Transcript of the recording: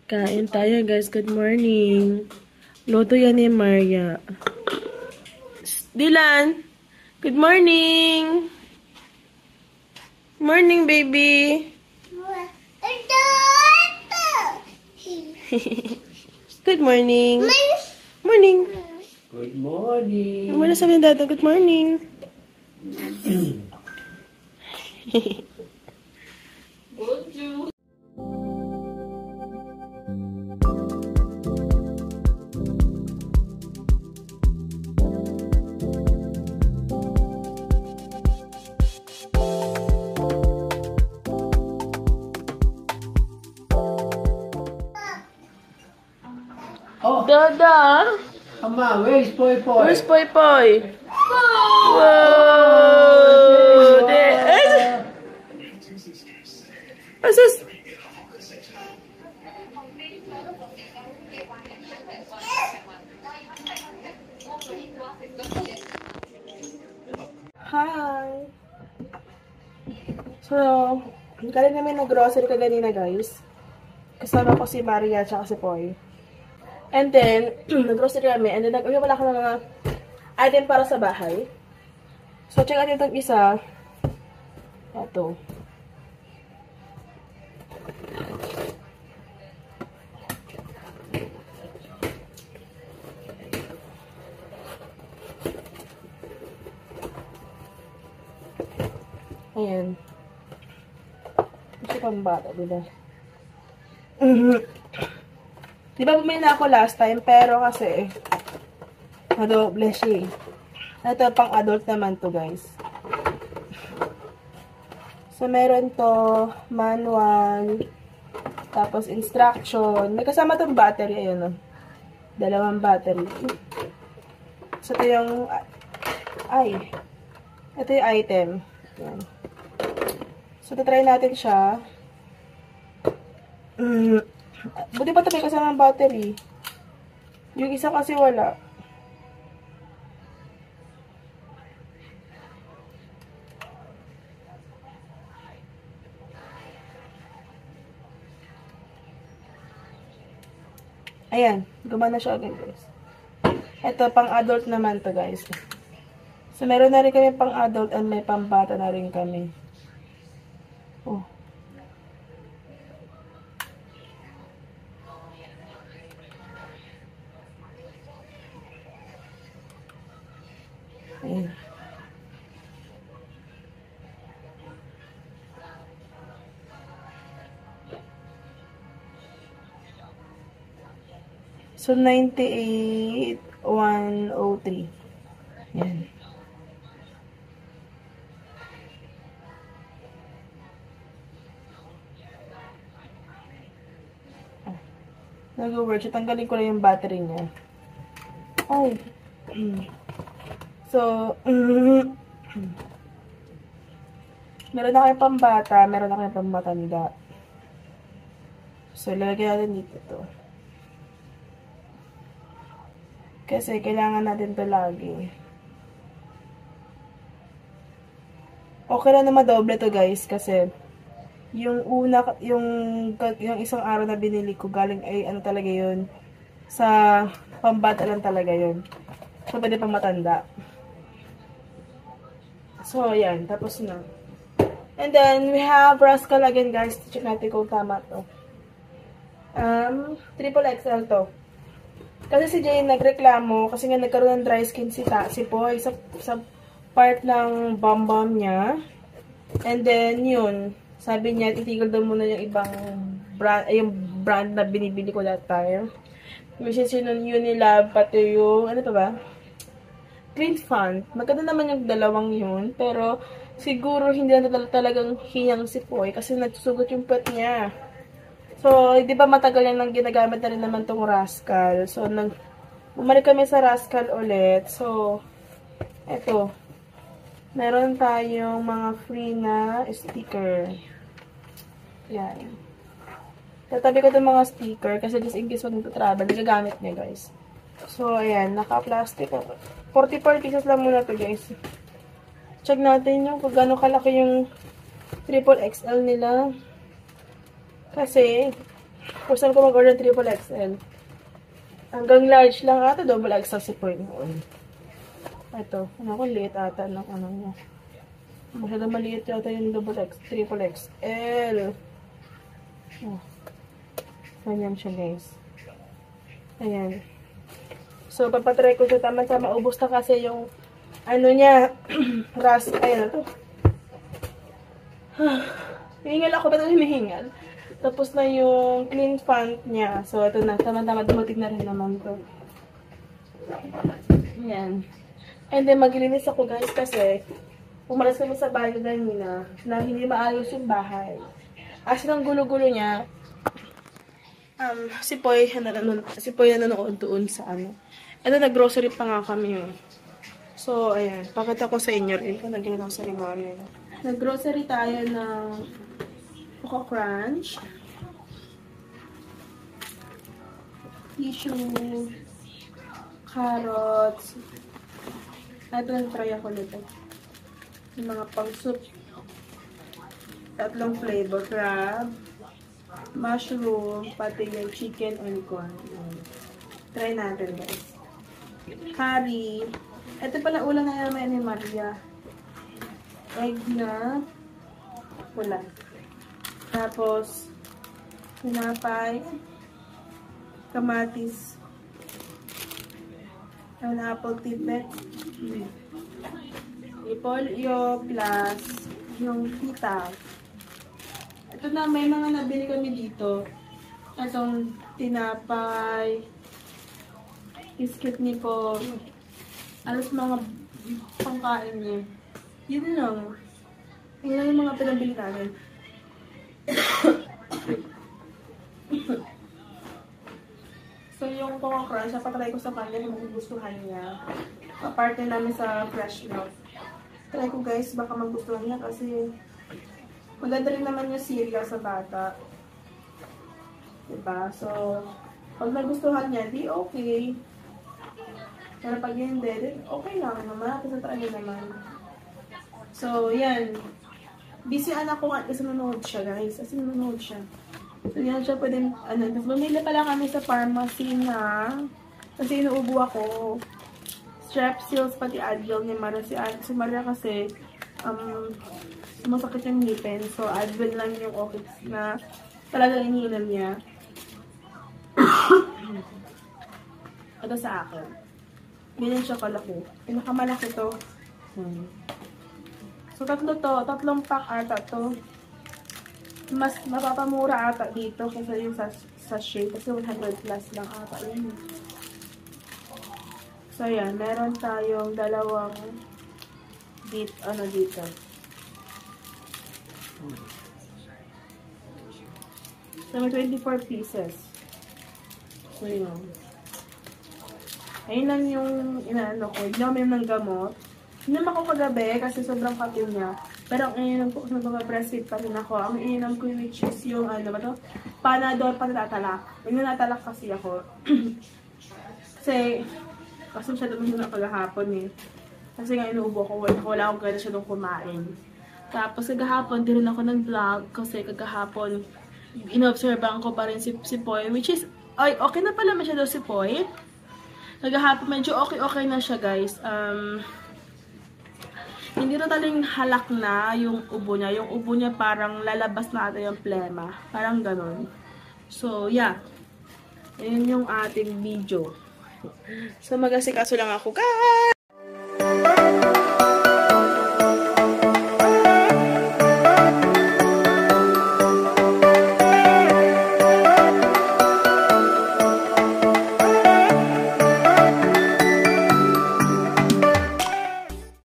Kain tayo, guys. Good morning. Loto yan ni Maria. Dylan! Good morning! Morning, baby! Good morning! Morning! Good morning! Ano na sabi ng dada? Good morning! Bonjour! Oh, Dada! Mama, where is Poi Poi? Where's Poi Poi? Wow! Asus! Hi! So, galing namin ng grocery kaganina, guys. Kasama ko si Maria at si Poi. And then, nag-grocery kami. And then, wala ko ng mga item para sa bahay. So, check natin itong isa. Ito. Ayan. Ito pang bata, diba? Diba bumili na ako last time, pero kasi madoble siya. Ito pang adult naman to, guys. So, meron to manual, tapos instruction. May kasama tong battery, ayun o. Dalawang battery. So, ito yung ito yung item. Ayan. So, try natin siya. Buti pa ito may kasama ng battery. Yung isa kasi wala. Ayan. Gumana siya agad, guys. Ito, pang adult naman to, guys. So, meron na rin kami pang adult and may pang bata na rin kami. Oh. Ayan. So, 98,103. Ayan. Nag-work. So, tanggalin ko lang yung battery niya. Ay. So, meron na kayo pang bata, meron na kayo pang matanda. So, lalagyan natin dito to. Kasi, kailangan natin to lagi. Okay lang na madoble to, guys, kasi yung isang araw na binili ko, galing ay ano talaga yun, sa pambata lang talaga yun. So, pwede pang matanda. So, ayan. Tapos na. And then, we have Rascal again, guys. Check natin kung tama to. Triple XL to. Kasi si Jane nagreklamo, kasi nga nagkaroon ng dry skin si Poi sa part ng bum niya. And then, yun. Sabi niya, titigil daw muna yung ibang brand, yung brand na binibili ko that time. Which is yun Unilab, pati yung, ano pa ba? Clean Fun. Maganda naman yung dalawang yun. Pero, siguro hindi na talagang hiyang si Poi kasi nagsusugot yung puwet niya. So, di ba matagal yan nang ginagamit na rin naman tong Rascal. So, bumalik kami sa Rascal ulit. So, eto. Meron tayong mga free na sticker. Yan. Tatabi ko itong mga sticker kasi just in case wag nagtatravel, nagagamit niya, guys. So, ayan. Naka-plastic. 44 pieces lang muna to, guys. Check natin yung kung gano'ng kalaki yung triple XL nila. Kasi, First time ko mag-order ng triple XL. Hanggang large lang ata, double XL si Poy noon. Ito, ano ko, liit ata ng ano niya. Masyadong maliit yata yung triple XL. Oh. Ganyan siya, guys. Ayan. So, papatry ko siya. Tama-tama, ubos na kasi yung ano niya, ayan na to. Hihingal ako, ba't hinihingal? Tapos na yung clean font niya. So, ito na. Tama-tama, dumating na rin naman to. Ayan. And then, maglilinis ako, guys, kasi umalas kami sa bahay kanina na hindi maayos yung bahay. As ng gulo-gulo niya, si Poy na nanonood doon sa ano. Ito, nag-grocery pa nga kami yun. So, ayan. Pakita ko sa inyo rin kung nag-grocery namin. Nag-grocery tayo ng Coco Crunch, tissue, carrots, at try ako nito. Yung mga pang-soup. Tatlong flavor. Crab, mushroom, pati yung chicken and corn. Try natin, guys. Curry. Ito pala ulam na naman ni Maria. Egg na pula. Tapos, tinapay, kamatis, apple tidbit, ipolyo plus yung pita. Ito na, may mga nabili kami dito. Itong tinapay, biscuit ni po, alas mga pangkain niya. Yun lang. Yun lang yung mga pinabili namin. So, yung Coco Crunch, napatry ko sa kanya kung magugustuhan niya. Kaparte namin sa fresh milk. Try ko, guys, baka magustuhan niya kasi maganda rin naman yung cereal sa bata. Diba? So, pag nagustuhan niya, di okay. Pero pag hindi, okay lang naman. Kasi try niya naman. So, yan. Busy anak ko kasi nanonood siya, guys. Kasi nanonood siya. So, yan siya pwede, bumili pala kami sa pharmacy na, kasi inuubo ako. Strepsils, pati Advil ni Maria. Si Maria kasi, masakit yung ngipin. So, Advil lang yung okay na talagang iniinom niya. Ito sa akin. Ganyan siya kalaki. Pinakamalaki to. So, tatlong pack ata to. Mas mapapamura ata dito kasi yung sa shade. Kasi 100 plus lang ata yun. So, yan. Meron tayong dalawang dito. So, may 24 pieces. So, yun. Ayun lang yung inaano ko. Inom ng gamot. Inom ako kagabi kasi sobrang kapil niya. Pero ang ininom ko, kung nag-breastfeed pa rin ako, ang ininom ko which is yung, Panadol panatatalak. Yung natalak kasi ako. Kasi siya naman yung napagahapon eh. Kasi nga inuubo ko, wala akong gana siya nung kumain. Tapos kagahapon, di rin ako nag-vlog kasi kagahapon, inobserban ko pa rin si Poy, which is, ay, okay na pala masyado si Poy. Kagahapon, medyo okay na siya, guys. Hindi na taling halak na yung ubo niya. Yung ubo niya parang lalabas na ata yung plema. Parang ganon. So, yeah. Ayan yung ating video. So, mag-asikaso lang ako, guys!